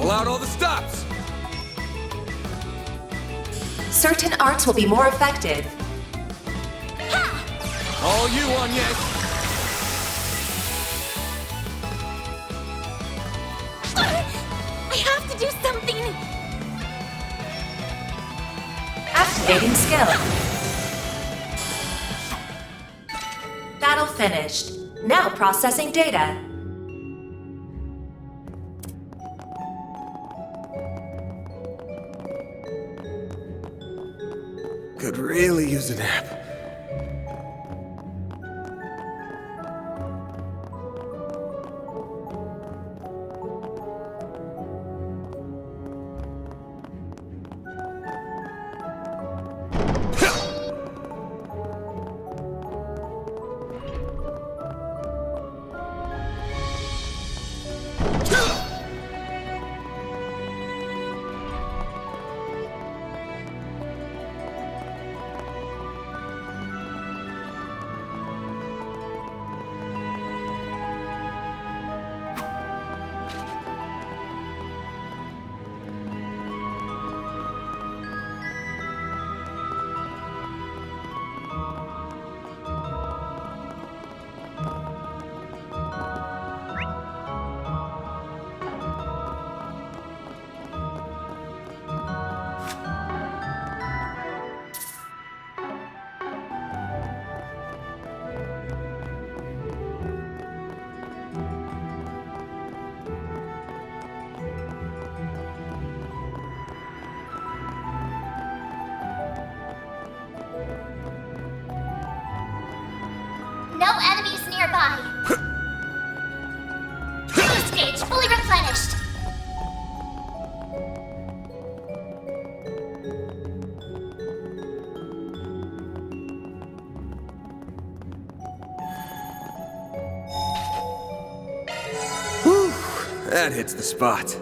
Pull out all the stops! Certain arts will be more effective. All you, Agnes! I have to do something! Activating skill. Battle finished. Now processing data. Could really use a nap. No enemies nearby. Boost gauge fully replenished. Whew, that hits the spot.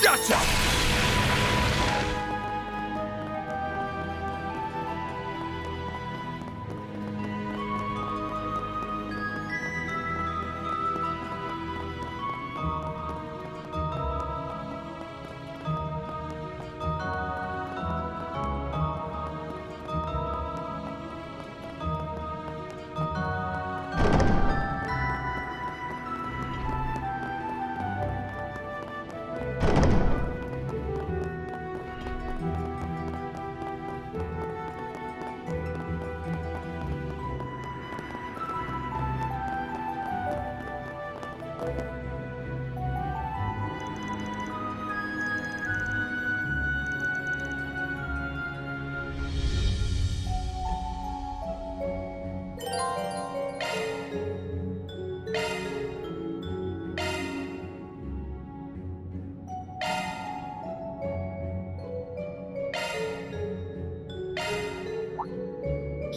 Gotcha!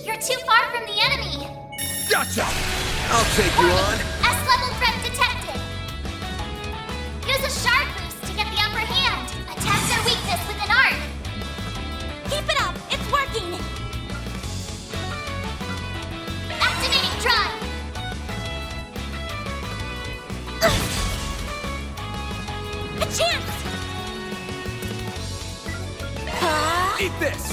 You're too far from the enemy. Gotcha! I'll take you on. S-level threat detected. Use a shard boost to get the upper hand. Attack their weakness with an arc. Keep it up. It's working. Activating drive. A chance. Eat this!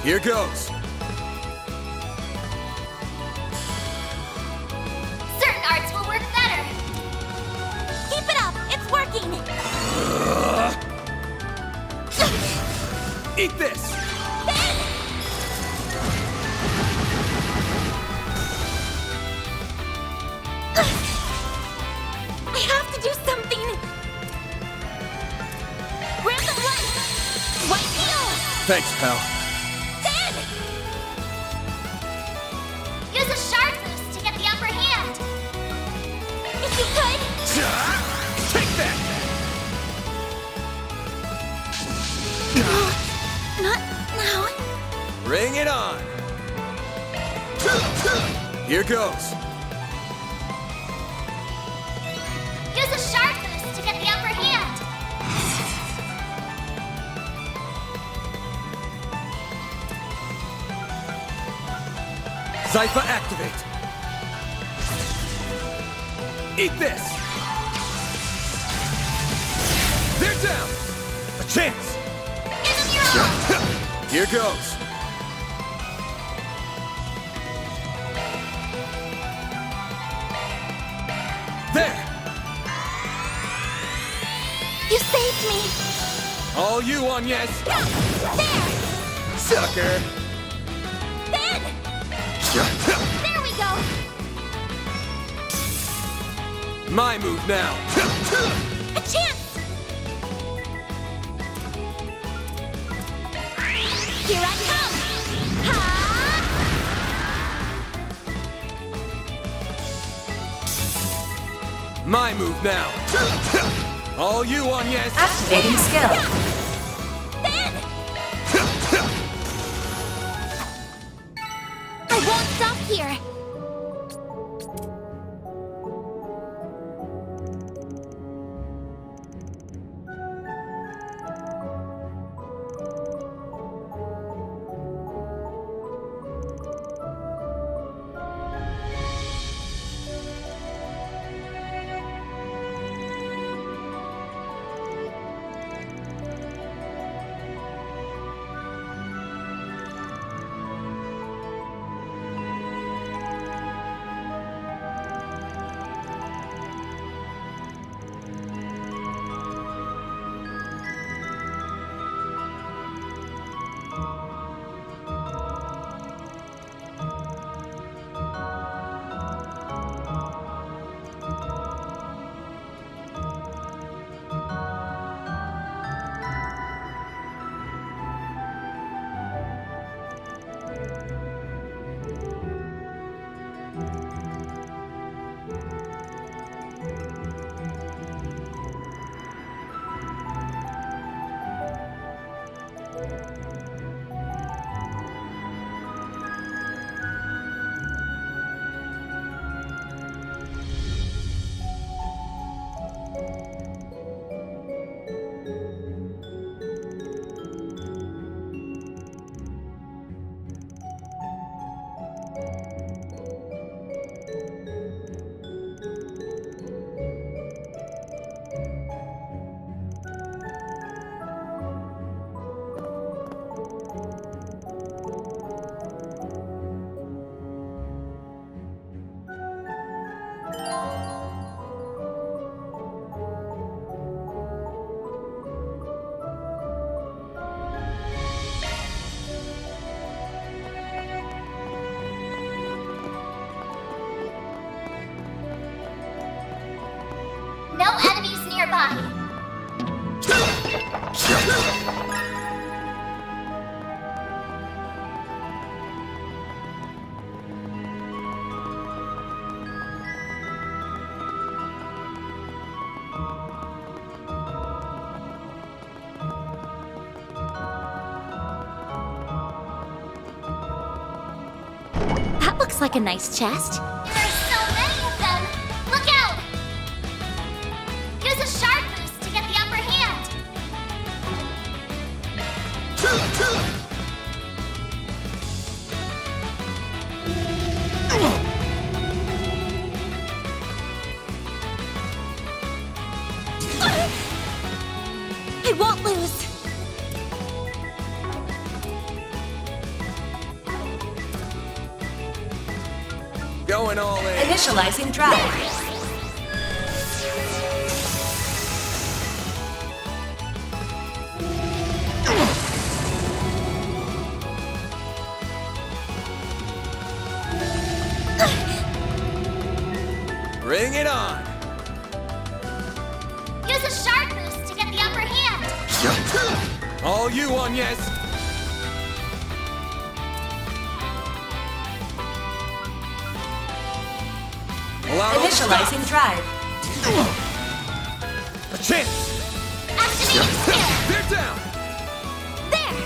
Here goes. Certain arts will work better. Keep it up. It's working. Eat this! I have to do something. Grab the light. Thanks, pal. Finn! Use a shark boost to get the upper hand. If you could. Take that! Not now. Bring it on! Here goes. Use a shark boost to get the upper hand. Zypher activate. Eat this! They're down! A chance! Give them your all. Here goes. There! You saved me. All you, Agnes! There! Sucker! Finn! There we go. My move now! A chance. Here I come. Ha! My move now! All you, Agnes! Activating skill. Finn! I won't stop here. No enemies nearby. That looks like a nice chest. There's so many of them. Look out! Use a shark boost to get the upper hand. I won't lose. Going all in. Initializing drive. Bring it on! Use a shark boost to get the upper hand. All you, Agnes! out all Initializing drive. A chance! Activating skill. They're down! There.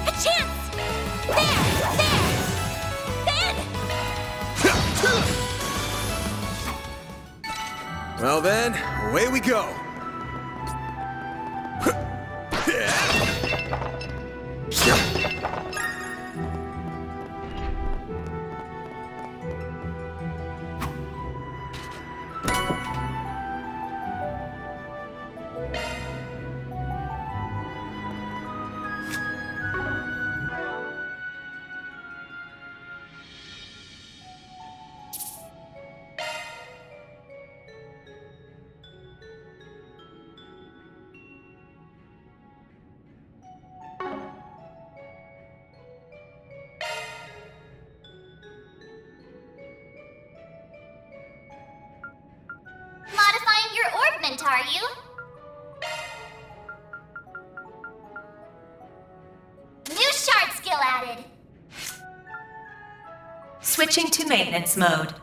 A chance. There. Well then, away we go. Modifying your orbment, are you? New shard skill added. Switching to maintenance mode.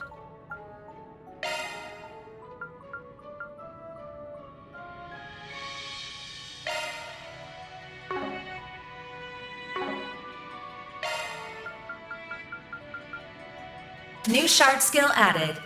New shard skill added.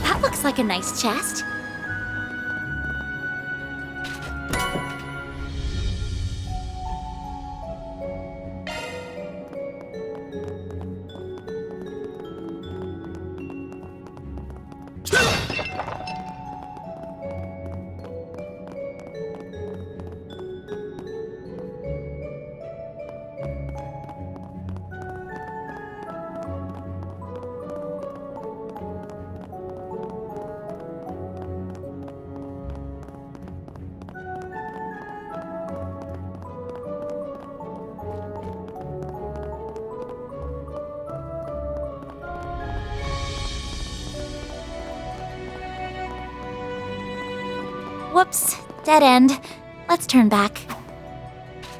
That looks like a nice chest. Whoops, dead end. Let's turn back.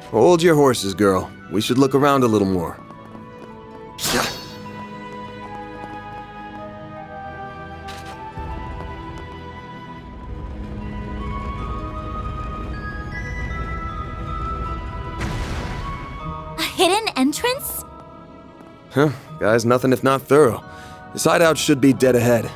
Hold your horses, girl. We should look around a little more. A hidden entrance? Huh, guy's nothing if not thorough. This hideout should be dead ahead.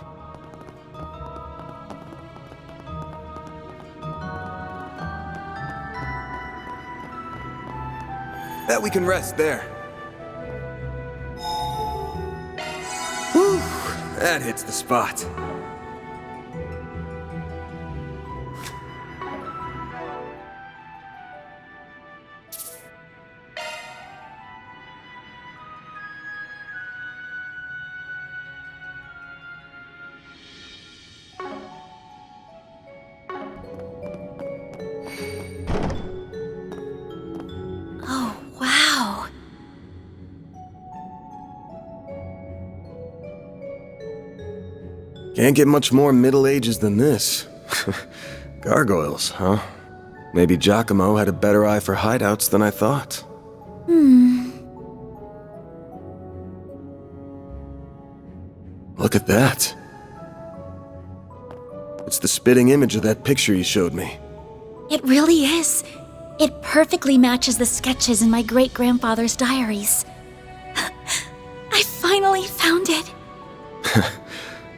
Bet we can rest there. Whew, that hits the spot. Oh, wow. Can't get much more Middle Ages than this. Gargoyles, huh? Maybe Giacomo had a better eye for hideouts than I thought. Look at that. It's the spitting image of that picture you showed me. It really is. It perfectly matches the sketches in my great-grandfather's diaries. I finally found it.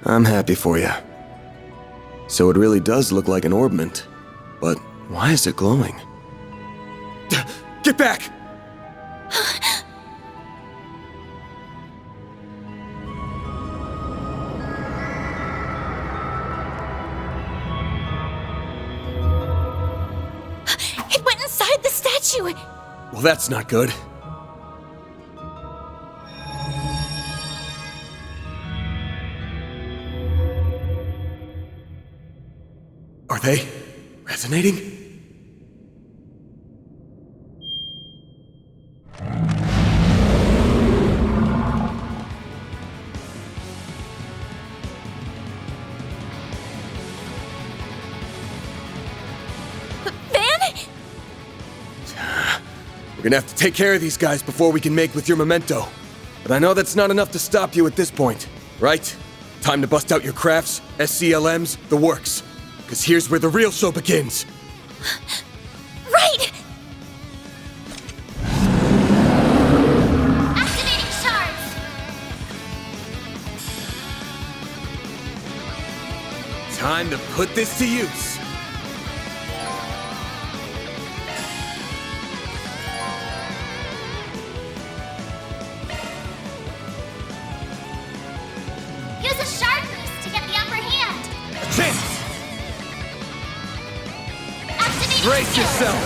I'm happy for you. So it really does look like an orbment. But why is it glowing? Get Get back! It went inside the statue! Well, that's not good. Are they resonating? We're gonna have to take care of these guys before we can make with your memento. But I know that's not enough to stop you at this point, right? Time to bust out your crafts, SCLMs, the works. Because here's where the real show begins. Right! Activating shards! Time to put this to use. Use a shard boost to get the upper hand! Chance! Activating Brace skill. yourself!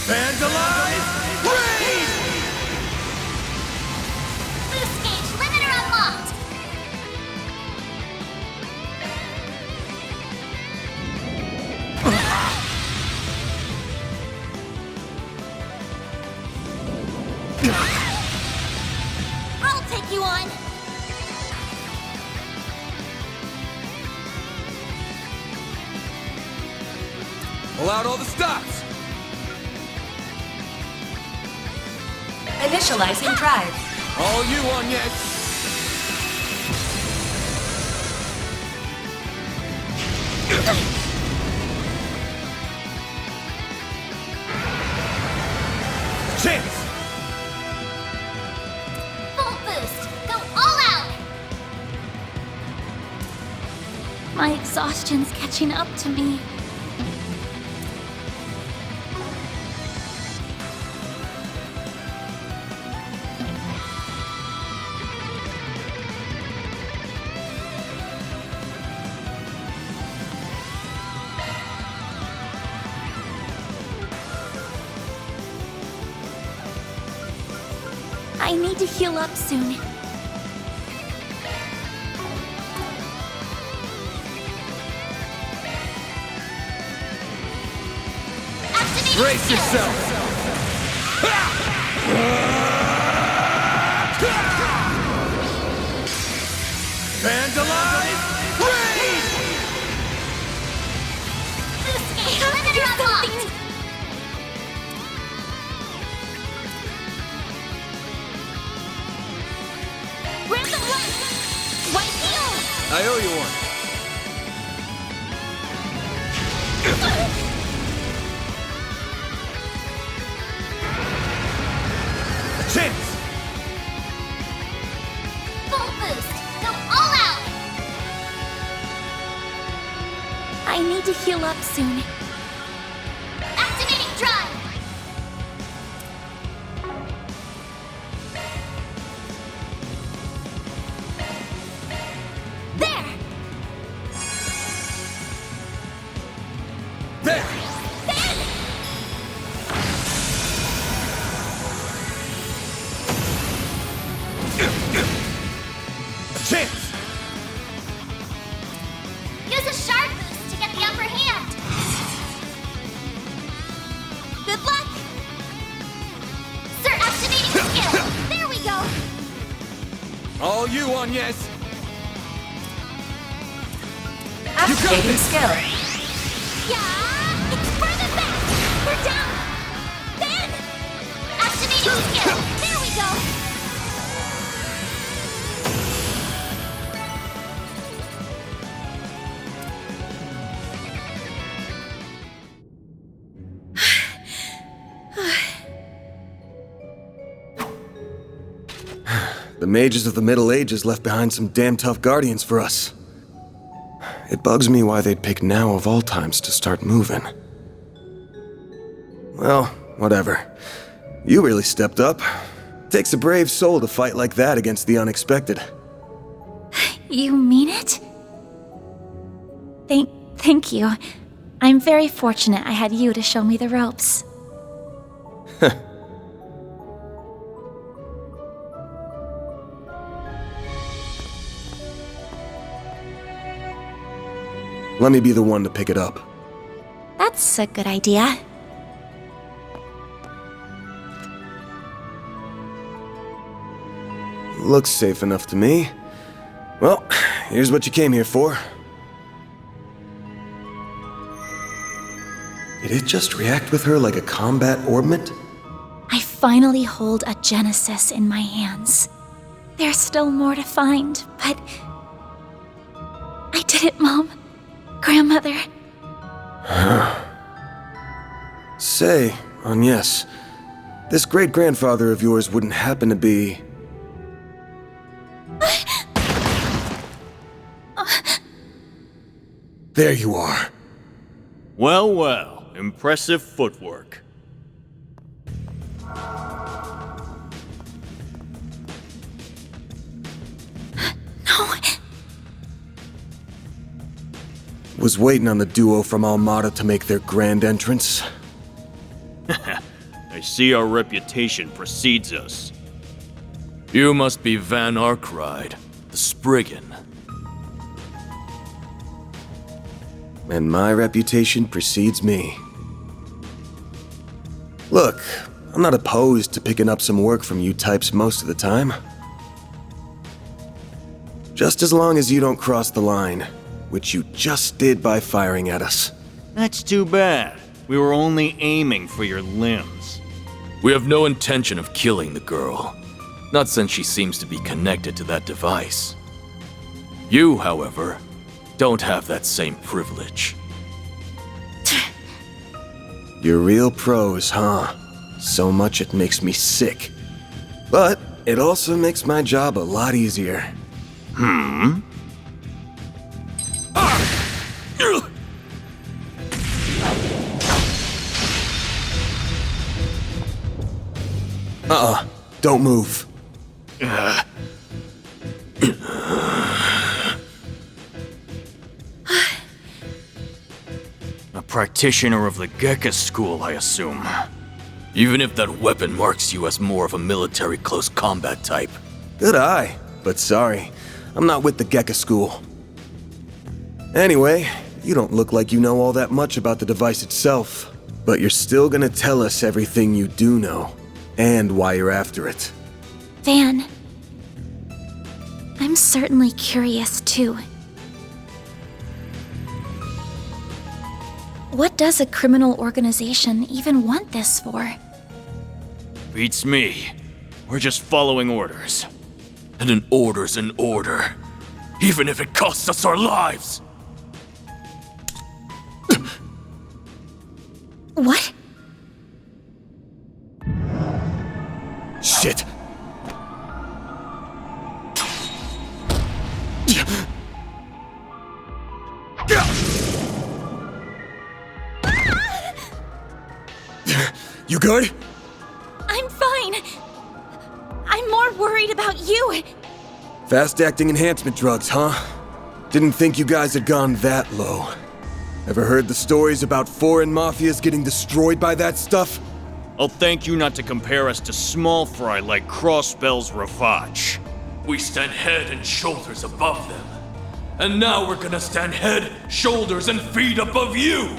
Vandalize! Raid! Boost gauge limiter unlocked! I'll take you on! Pull out all the stops! Initializing drive. All you on yet? Chance! Full boost! Go all out! My exhaustion's catching up to me. I need to heal up soon. Activating Brace skill. yourself! Vandalize! Raid! Boost gauge limiter unlocked! Random light! White heal! I owe you one. A chance! Full boost! Go all out! I need to heal up soon. Activating drive! There! There! A chance! Use a shard boost to get the upper hand. Good luck! Sir, activating skill! There we go! All you on yes! Activating this. skill. Yeah! It's further back! We're down! Then! Activating skill! There we go! The mages of the Middle Ages left behind some damn tough guardians for us. It bugs me why they'd pick now of all times to start moving. Well, whatever. You really stepped up. Takes a brave soul to fight like that against the unexpected. You mean it? Thank you. I'm very fortunate I had you to show me the ropes. Let me be the one to pick it up. That's a good idea. Looks safe enough to me. Well, here's what you came here for. Did it just react with her like a combat orbment? I finally hold a Genesis in my hands. There's still more to find, but... I did it, Mom. Grandmother. Say, Agnes, this great-grandfather of yours wouldn't happen to be... There you are. Well, well, impressive footwork. No. Was waiting on the duo from Almada to make their grand entrance. I see our reputation precedes us. You must be Van Arkride, the Spriggan. And my reputation precedes me. Look, I'm not opposed to picking up some work from you types most of the time. Just as long as you don't cross the line, which you just did by firing at us. That's too bad. We were only aiming for your limbs. We have no intention of killing the girl. Not since she seems to be connected to that device. You, however, don't have that same privilege. You're real pros, huh? So much it makes me sick. But it also makes my job a lot easier. Don't move. A practitioner of the Gekka school, I assume. Even if that weapon marks you as more of a military close combat type. Good eye, but sorry, I'm not with the Gekka school. Anyway, you don't look like you know all that much about the device itself, but you're still gonna tell us everything you do know, and why you're after it. Van. I'm certainly curious, too. What does a criminal organization even want this for? Beats me. We're just following orders. And an order's an order. Even if it costs us our lives! What? Shit! You good? I'm fine. I'm more worried about you. Fast-acting enhancement drugs, huh? Didn't think you guys had gone that low. Ever heard the stories about foreign mafias getting destroyed by that stuff? I'll thank you not to compare us to small fry like Crossbell's Ravage. We stand head and shoulders above them. And now we're gonna stand head, shoulders, and feet above you!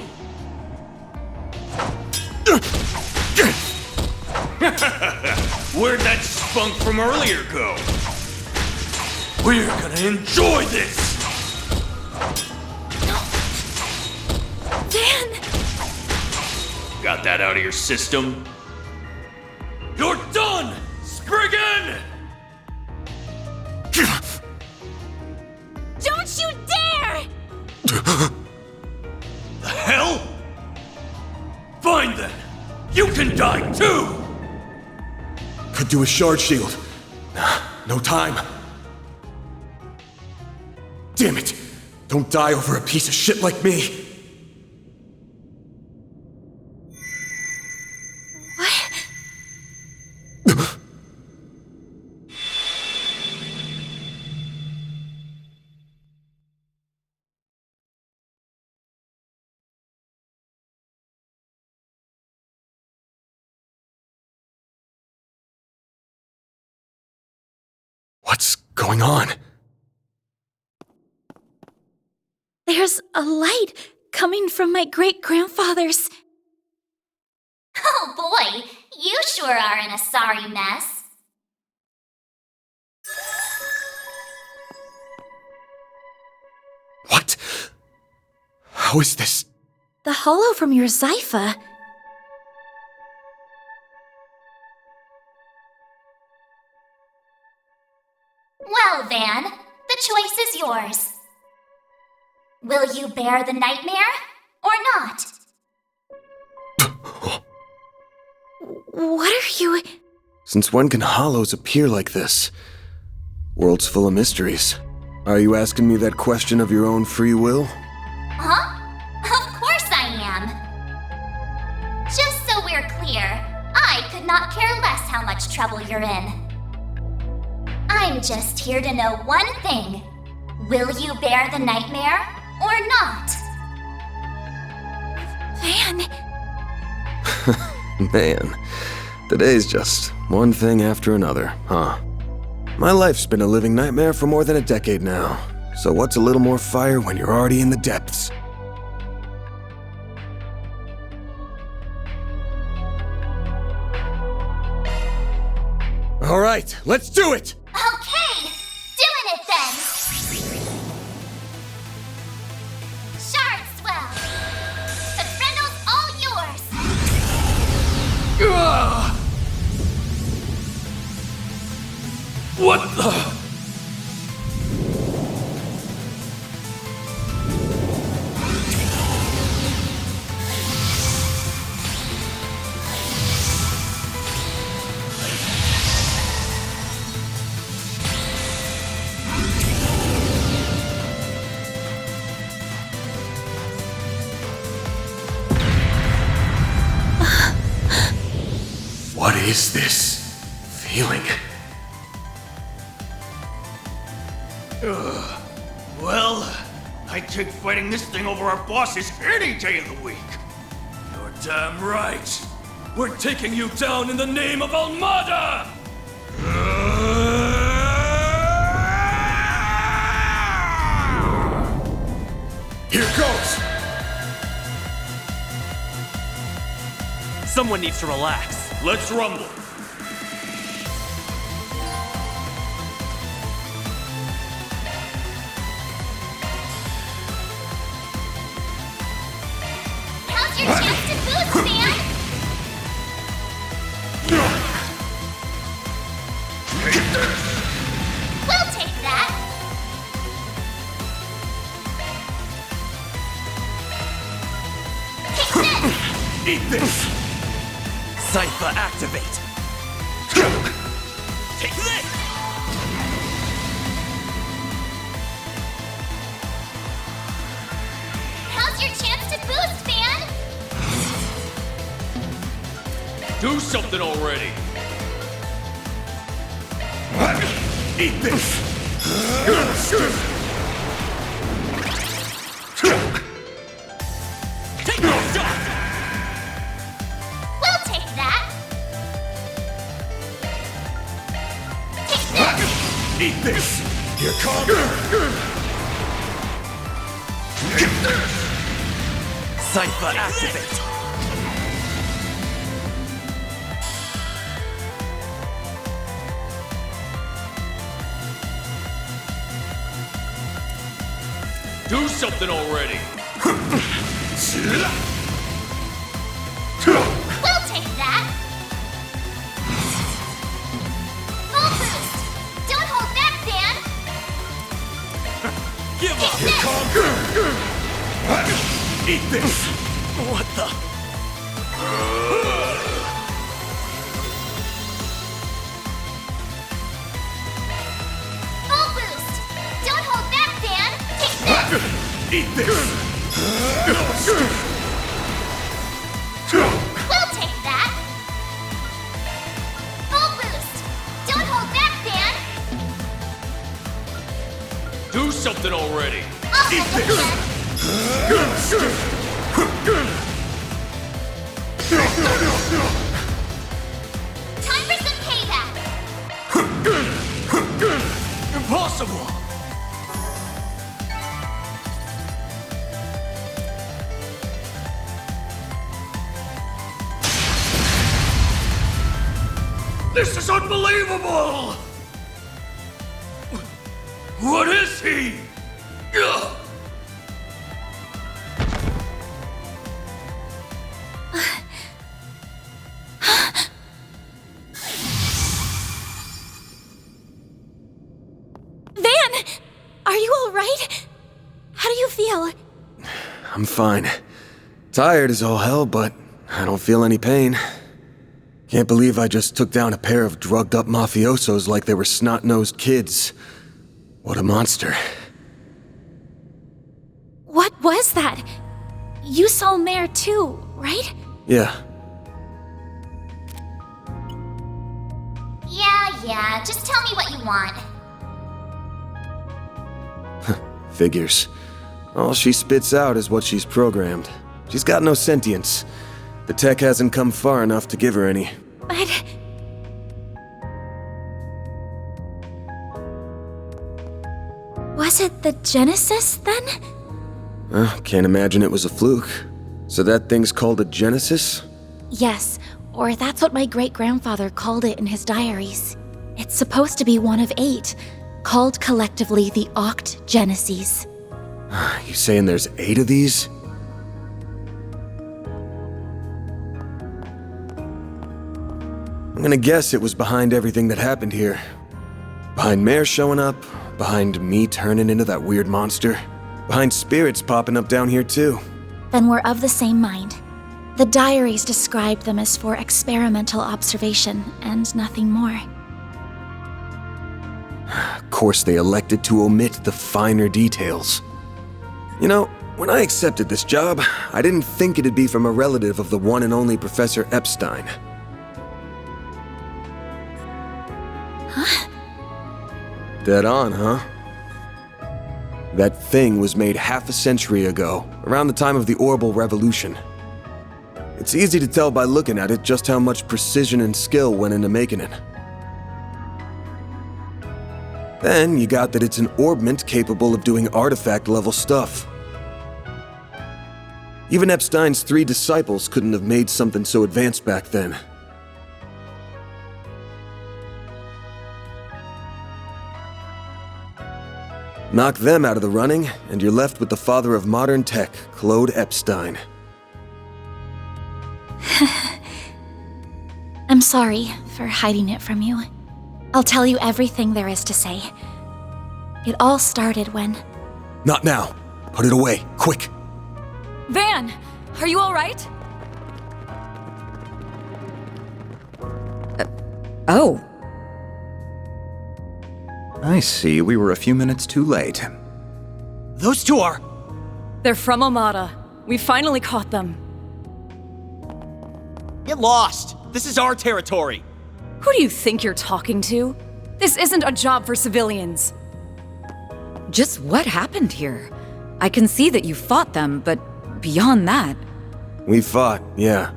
Where'd that spunk from earlier go? We're gonna enjoy this! Van! Got that out of your system? You're done, Spriggan! Don't you dare! The hell? Fine then! You can die too! Could do a shard shield. No time. Damn it! Don't die over a piece of shit like me! What's going on? There's a light coming from my great-grandfather's. Oh boy, you sure are in a sorry mess. What? How is this? The hollow from your Zypha. Well, Van, the choice is yours. Will you bear the nightmare or not? What are you... Since when can hollows appear like this? World's full of mysteries. Are you asking me that question of your own free will? Huh? Of course I am. Just so we're clear, I could not care less how much trouble you're in. I'm just here to know one thing. Will you bear the nightmare or not? Van... Man, today's just one thing after another, huh? My life's been a living nightmare for more than a decade now. So what's a little more fire when you're already in the depths? All right, let's do it! Okay, doing it then! Shard swell! The Frendle's all yours! What the? What is this feeling? Well, I'd take fighting this thing over our bosses any day of the week. You're damn right. We're taking you down in the name of Almada! Here goes! Someone needs to relax. Let's rumble. How's your chance to boost, man? We'll take that. Take this! Eat this! Zypha activate. Take this! How's your chance to boost, man? Do something already. Eat this! Take this shot! We'll take that. Take this! Eat this! Here comes! Zypha activate. Do something already. We'll take that. Full boost. Don't hold back, Dan. Give up. Take this. Eat this! What the? Full boost. Don't hold back, Dan. Take this. Eat this! We'll take that! Full boost! Don't hold back, Dan! Do something already! I'll handle it! Time for some payback! Impossible! This is unbelievable! What is he? Ugh. Van! Are you alright? How do you feel? I'm fine. Tired as all hell, but I don't feel any pain. Can't believe I just took down a pair of drugged-up mafiosos like they were snot-nosed kids. What a monster. What was that? You saw Mare too, right? Yeah, Yeah, just tell me what you want. figures. All she spits out is what she's programmed. She's got no sentience. The tech hasn't come far enough to give her any. But... was it the Genesis, then? Can't imagine it was a fluke. So that thing's called a Genesis? Yes, or that's what my great-grandfather called it in his diaries. It's supposed to be one of 8, called collectively the Oct Geneses. You saying there's 8 of these? I'm gonna guess it was behind everything that happened here. Behind Mare showing up, behind me turning into that weird monster, behind spirits popping up down here too. Then we're of the same mind. The diaries described them as for experimental observation and nothing more. Of course, they elected to omit the finer details. You know, when I accepted this job, I didn't think it'd be from a relative of the one and only Professor Epstein. Huh? Dead on, huh? That thing was made half a century ago, around the time of the Orbital Revolution. It's easy to tell by looking at it just how much precision and skill went into making it. Then you got that it's an orbment capable of doing artifact-level stuff. Even Epstein's 3 disciples couldn't have made something so advanced back then. Knock them out of the running, and you're left with the father of modern tech, Claude Epstein. I'm sorry for hiding it from you. I'll tell you everything there is to say. It all started when... Not now. Put it away, quick. Van, are you all right? Oh. I see, we were a few minutes too late. Those two are... They're from Omada. We finally caught them. Get lost! This is our territory! Who do you think you're talking to? This isn't a job for civilians. Just what happened here? I can see that you fought them, but beyond that... We fought, yeah.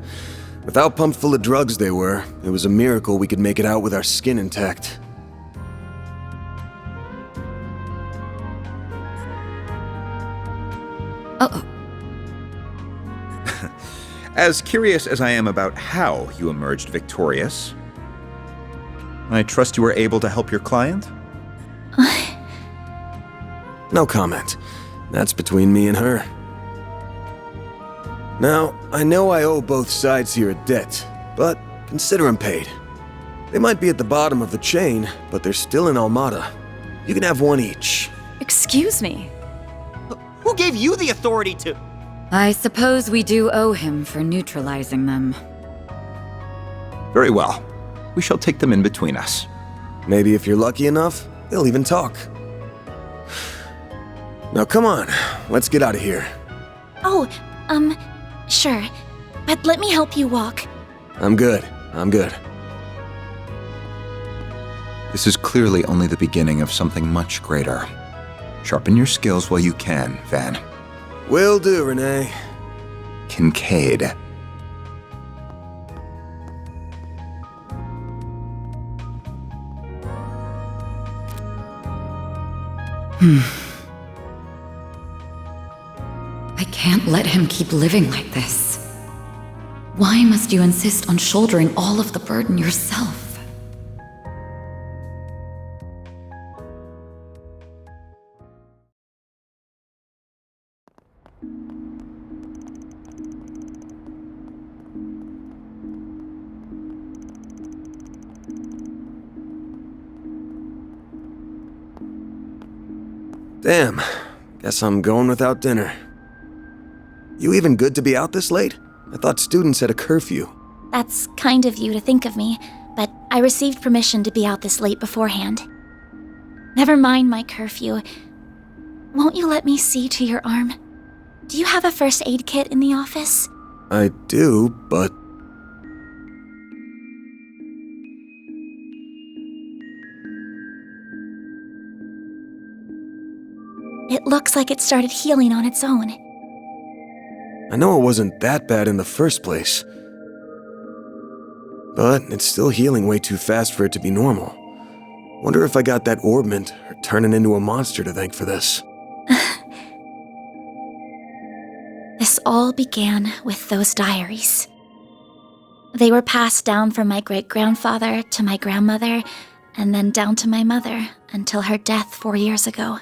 With how pumped full of drugs they were, it was a miracle we could make it out with our skin intact. Uh-oh. As curious as I am about how you emerged victorious, I trust you were able to help your client? No comment. That's between me and her. Now, I know I owe both sides here a debt, but consider them paid. They might be at the bottom of the chain, but they're still in Almada. You can have one each. Excuse me. Who gave you the authority to... I suppose we do owe him for neutralizing them. Very well. We shall take them in between us. Maybe if you're lucky enough, they'll even talk. Now come on, let's get out of here. Oh, sure. But let me help you walk. I'm good. This is clearly only the beginning of something much greater. Sharpen your skills while you can, Van. Will do, Rene. Kincaid. I can't let him keep living like this. Why must you insist on shouldering all of the burden yourself? Damn, guess I'm going without dinner. You even good to be out this late? I thought students had a curfew. That's kind of you to think of me, but I received permission to be out this late beforehand. Never mind my curfew. Won't you let me see to your arm? Do you have a first aid kit in the office? I do, but... It looks like it started healing on its own. I know it wasn't that bad in the first place. But it's still healing way too fast for it to be normal. Wonder if I got that orbment or turning into a monster to thank for this. This all began with those diaries. They were passed down from my great-grandfather to my grandmother, and then down to my mother until her death 4 years ago.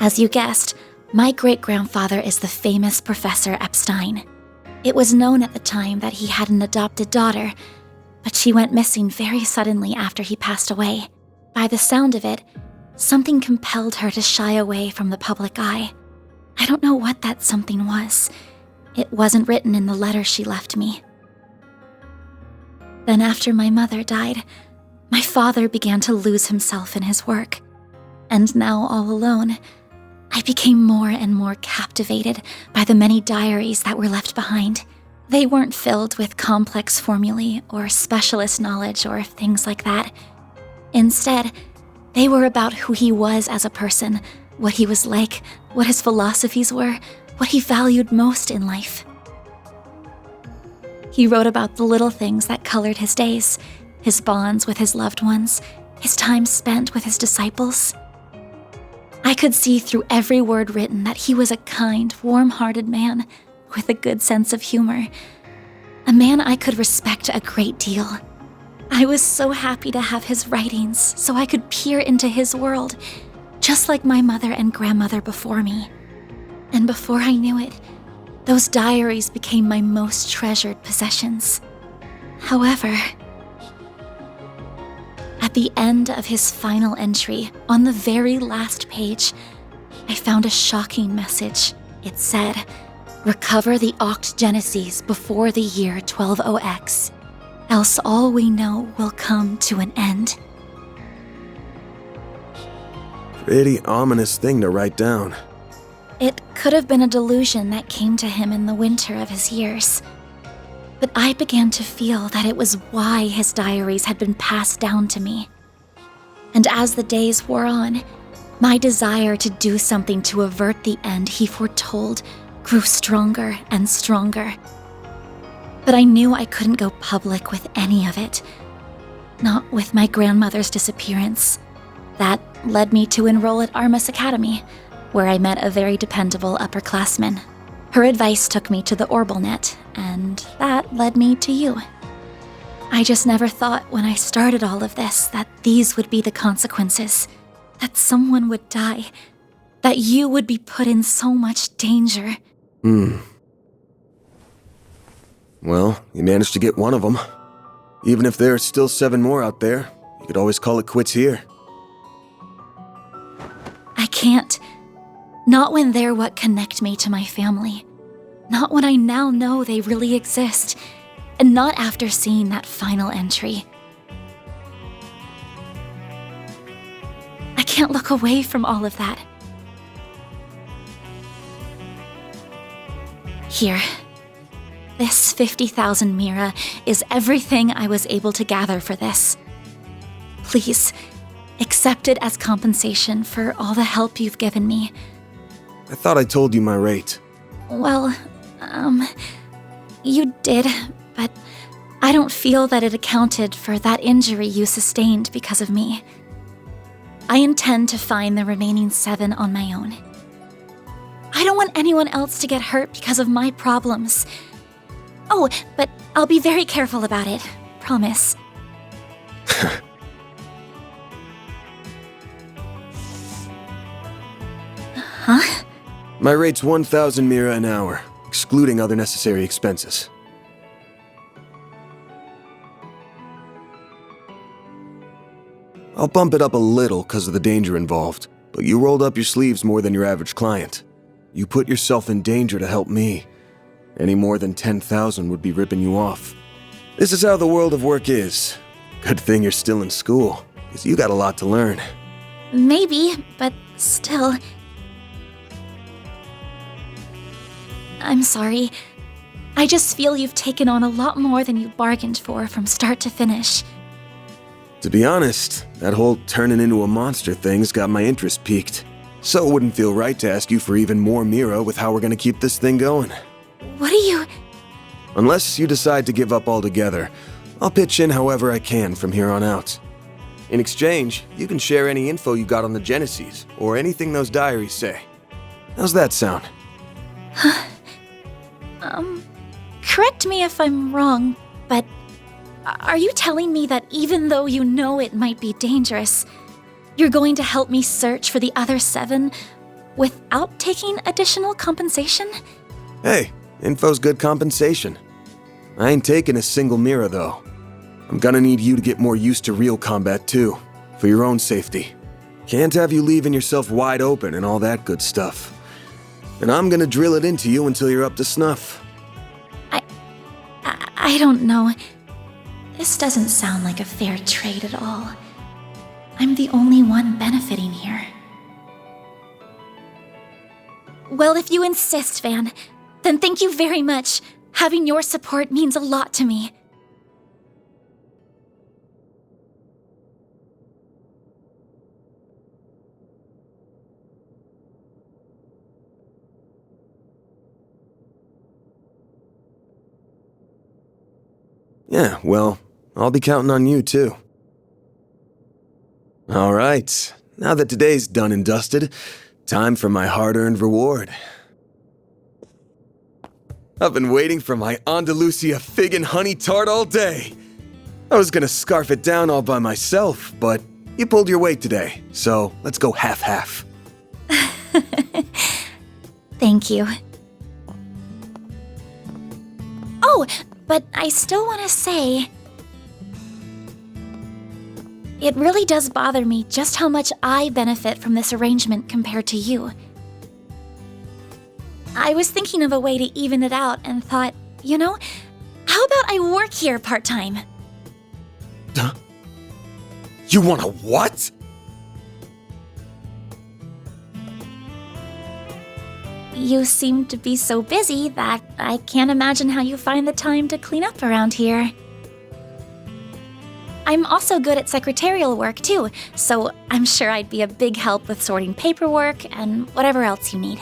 As you guessed, my great-grandfather is the famous Professor Epstein. It was known at the time that he had an adopted daughter, but she went missing very suddenly after he passed away. By the sound of it, something compelled her to shy away from the public eye. I don't know what that something was. It wasn't written in the letter she left me. Then after my mother died, my father began to lose himself in his work. And now all alone, I became more and more captivated by the many diaries that were left behind. They weren't filled with complex formulae or specialist knowledge or things like that. Instead, they were about who he was as a person, what he was like, what his philosophies were, what he valued most in life. He wrote about the little things that colored his days, his bonds with his loved ones, his time spent with his disciples. I could see through every word written that he was a kind, warm-hearted man with a good sense of humor. A man I could respect a great deal. I was so happy to have his writings so I could peer into his world, just like my mother and grandmother before me. And before I knew it, those diaries became my most treasured possessions. However, at the end of his final entry, on the very last page, I found a shocking message. It said, "Recover the Oct Genesis before the year 120X, else all we know will come to an end." Pretty ominous thing to write down. It could have been a delusion that came to him in the winter of his years. But I began to feel that it was why his diaries had been passed down to me. And as the days wore on, my desire to do something to avert the end he foretold grew stronger and stronger. But I knew I couldn't go public with any of it. Not with my grandmother's disappearance. That led me to enroll at Armus Academy, where I met a very dependable upperclassman. Her advice took me to the Orbalnet, and that led me to you. I just never thought when I started all of this that these would be the consequences. That someone would die. That you would be put in so much danger. Well, you managed to get one of them. Even if there are still 7 more out there, you could always call it quits here. I can't. Not when they're what connect me to my family. Not when I now know they really exist. And not after seeing that final entry. I can't look away from all of that. Here. This 50,000 Mira is everything I was able to gather for this. Please, accept it as compensation for all the help you've given me. I thought I told you my rate. Well, you did, but I don't feel that it accounted for that injury you sustained because of me. I intend to find the remaining 7 on my own. I don't want anyone else to get hurt because of my problems. Oh, but I'll be very careful about it. Promise. Huh? My rate's 1,000 Mira an hour, excluding other necessary expenses. I'll bump it up a little because of the danger involved, but you rolled up your sleeves more than your average client. You put yourself in danger to help me. Any more than 10,000 would be ripping you off. This is how the world of work is. Good thing you're still in school, because you got a lot to learn. Maybe, but still... I'm sorry. I just feel you've taken on a lot more than you bargained for from start to finish. To be honest, that whole turning into a monster thing's got my interest piqued. So it wouldn't feel right to ask you for even more Mira with how we're gonna keep this thing going. What are you... Unless you decide to give up altogether, I'll pitch in however I can from here on out. In exchange, you can share any info you got on the Genesis, or anything those diaries say. How's that sound? Correct me if I'm wrong, but are you telling me that even though you know it might be dangerous, you're going to help me search for the other 7 without taking additional compensation? Hey, info's good compensation. I ain't taking a single Mira, though. I'm gonna need you to get more used to real combat, too, for your own safety. Can't have you leaving yourself wide open and all that good stuff. And I'm gonna drill it into you until you're up to snuff. I don't know. This doesn't sound like a fair trade at all. I'm the only one benefiting here. Well, if you insist, Van, then thank you very much. Having your support means a lot to me. Yeah, well, I'll be counting on you, too. All right, now that today's done and dusted, time for my hard-earned reward. I've been waiting for my Andalusia fig and honey tart all day. I was gonna scarf it down all by myself, but you pulled your weight today, so let's go half-half. Thank you. Oh, but I still want to say... It really does bother me just how much I benefit from this arrangement compared to you. I was thinking of a way to even it out and thought, you know, how about I work here part-time? Huh? You want a what? You seem to be so busy that I can't imagine how you find the time to clean up around here. I'm also good at secretarial work too, so I'm sure I'd be a big help with sorting paperwork and whatever else you need.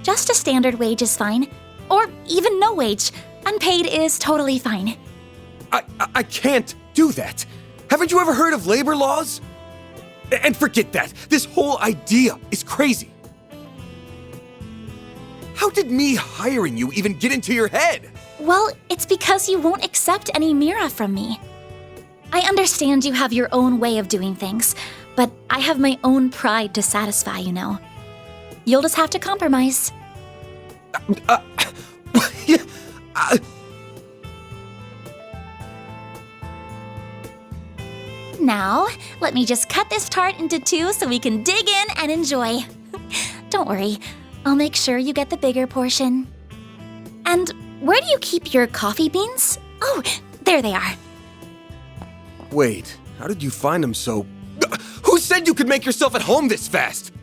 Just a standard wage is fine, or even no wage. Unpaid is totally fine. I can't do that. Haven't you ever heard of labor laws? And forget that. This whole idea is crazy. How did me hiring you even get into your head? Well, it's because you won't accept any Mira from me. I understand you have your own way of doing things, but I have my own pride to satisfy, you know. You'll just have to compromise. Now, let me just cut this tart into 2 so we can dig in and enjoy. Don't worry, I'll make sure you get the bigger portion. And where do you keep your coffee beans? Oh, there they are. Wait, how did you find them so... Who said you could make yourself at home this fast?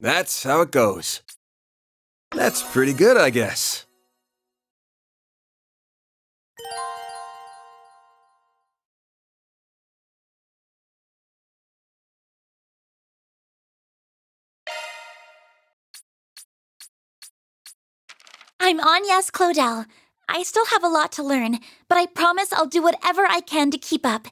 That's how it goes. That's pretty good, I guess. I'm Agnes Claudel. I still have a lot to learn, but I promise I'll do whatever I can to keep up.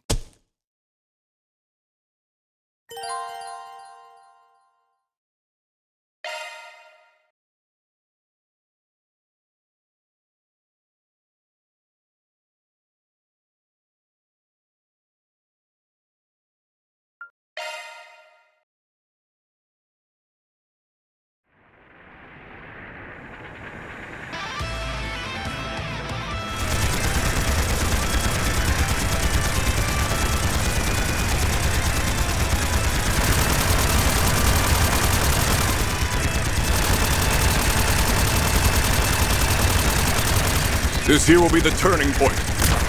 This here will be the turning point.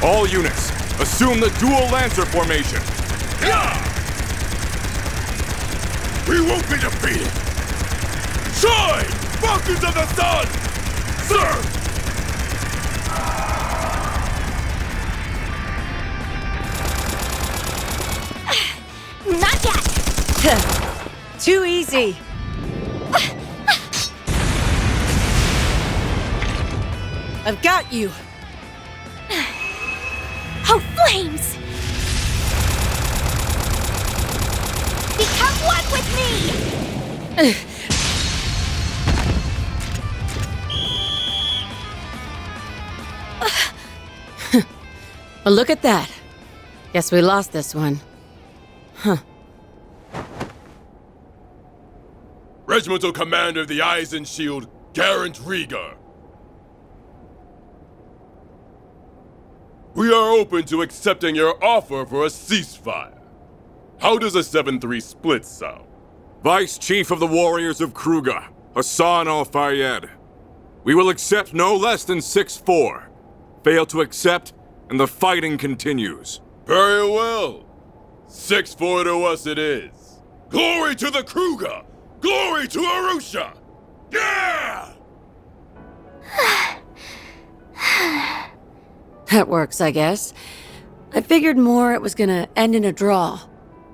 All units, assume the dual Lancer formation. Yeah! We won't be defeated! Shine! Falcons of the Sun! Sir! Not yet! Too easy. I've got you. Oh, flames! Become one with me! Well, look at that. Guess we lost this one. Huh. Regimental Commander of the Eisen Shield, Garant Rieger. We are open to accepting your offer for a ceasefire. How does a 7-3 split sound? Vice Chief of the Warriors of Kruger, Hassan Al-Fayyad. We will accept no less than 6-4. Fail to accept, and the fighting continues. Very well. 6-4 to us it is. Glory to the Kruger! Glory to Arusha! Yeah! That works, I guess. I figured more it was gonna end in a draw.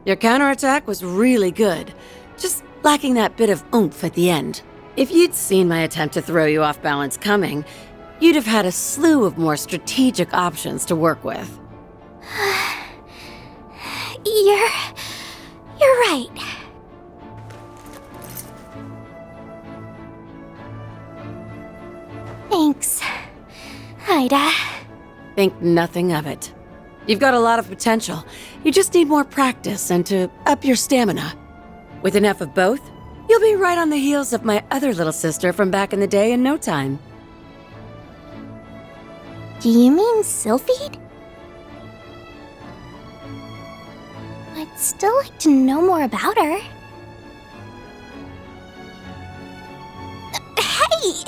Your counterattack was really good, just lacking that bit of oomph at the end. If you'd seen my attempt to throw you off balance coming, you'd have had a slew of more strategic options to work with. You're right. Thanks, Ida. Think nothing of it. You've got a lot of potential. You just need more practice and to up your stamina. With enough of both, you'll be right on the heels of my other little sister from back in the day in no time. Do you mean Sylphide? I'd still like to know more about her. Hey!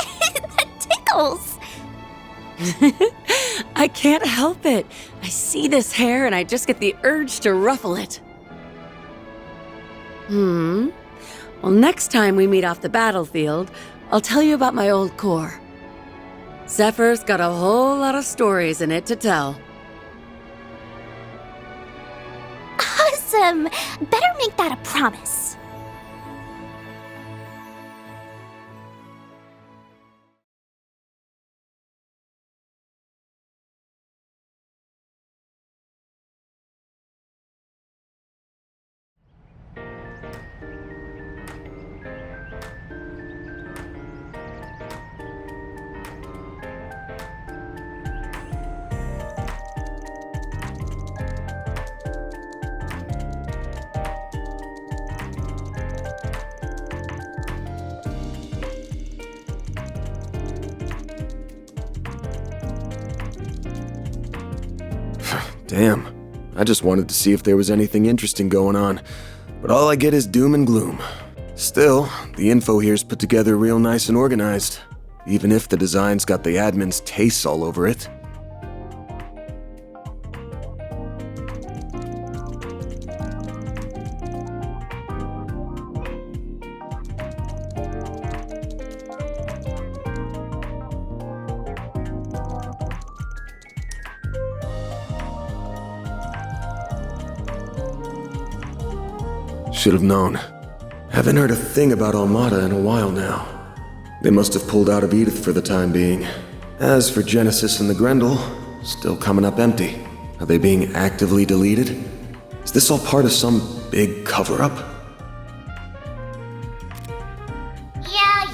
That tickles! I can't help it. I see this hair and I just get the urge to ruffle it. Well, next time we meet off the battlefield, I'll tell you about my old corps. Zephyr's got a whole lot of stories in it to tell. Awesome! Better make that a promise. Damn. I just wanted to see if there was anything interesting going on, but all I get is doom and gloom. Still, the info here's put together real nice and organized, even if the design's got the admin's tastes all over it. Should have known. Haven't heard a thing about Almada in a while now. They must have pulled out of Edith for the time being. As for Genesis and the Grendel, still coming up empty. Are they being actively deleted? Is this all part of some big cover-up?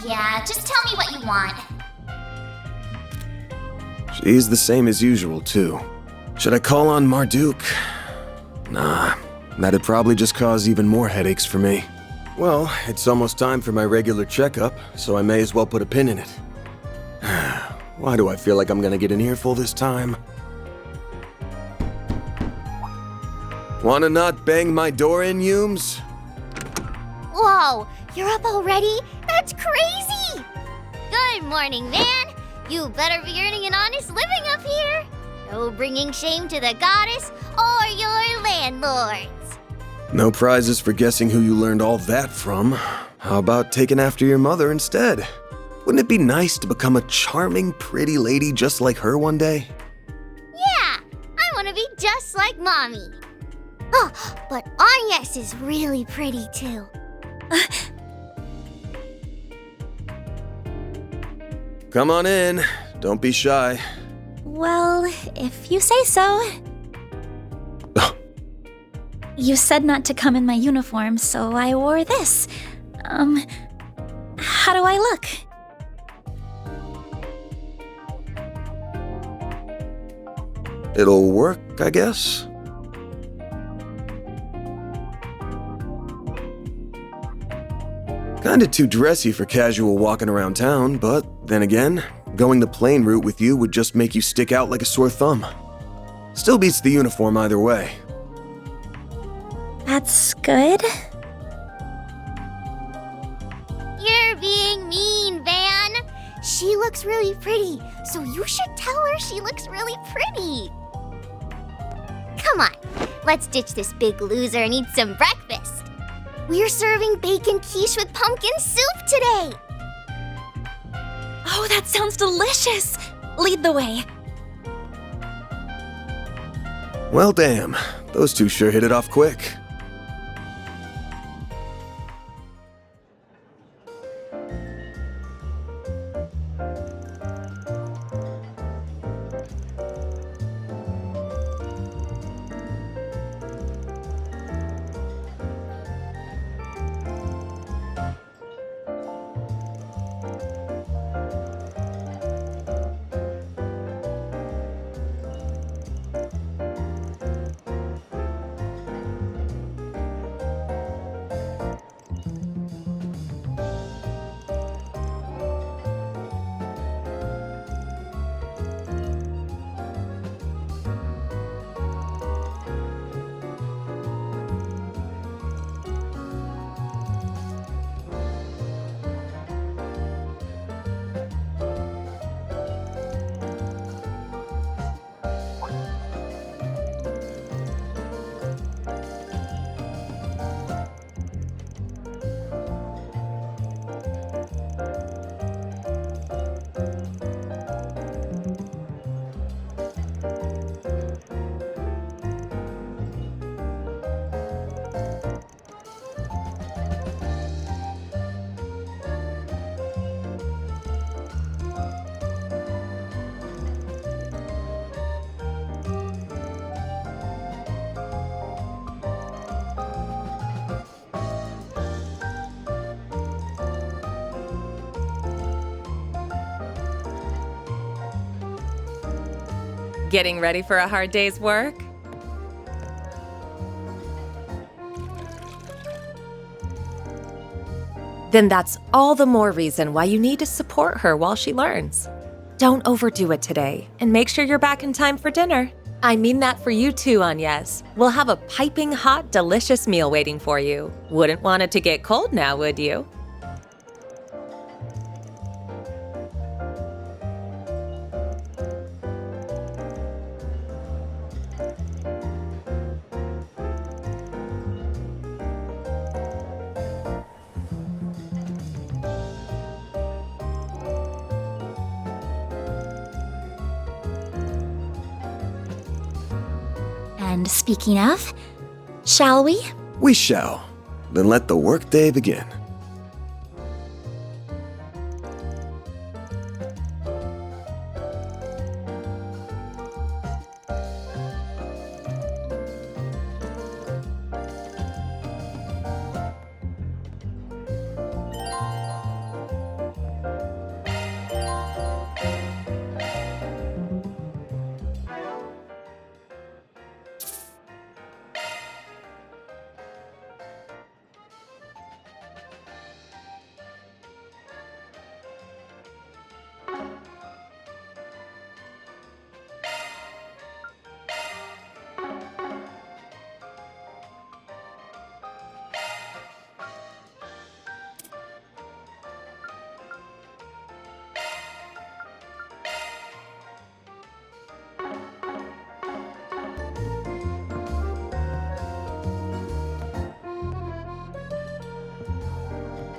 Yeah, just tell me what you want. She's the same as usual, too. Should I call on Marduk? Nah, that'd probably just cause even more headaches for me. Well, it's almost time for my regular checkup, so I may as well put a pin in it. Why do I feel like I'm gonna get an earful this time? Wanna not bang my door in, Humes? Whoa, you're up already? That's crazy! Good morning, man. You better be earning an honest living up here. No bringing shame to the goddess or your landlords. No prizes for guessing who you learned all that from. How about taking after your mother instead? Wouldn't it be nice to become a charming, pretty lady just like her one day? Yeah, I want to be just like Mommy. Oh, but Agnes is really pretty too. Come on in. Don't be shy. Well, if you say so. You said not to come in my uniform, so I wore this. How do I look? It'll work, I guess. Kinda too dressy for casual walking around town, but then again, going the plain route with you would just make you stick out like a sore thumb. Still beats the uniform either way. That's good. You're being mean, Van. She looks really pretty, so you should tell her she looks really pretty. Come on, let's ditch this big loser and eat some breakfast. We're serving bacon quiche with pumpkin soup today. Oh, that sounds delicious. Lead the way. Well, damn. Those two sure hit it off quick. Getting ready for a hard day's work? Then that's all the more reason why you need to support her while she learns. Don't overdo it today, and make sure you're back in time for dinner. I mean that for you too, Agnes. We'll have a piping hot, delicious meal waiting for you. Wouldn't want it to get cold now, would you? And speaking of, shall we? We shall. Then let the workday begin.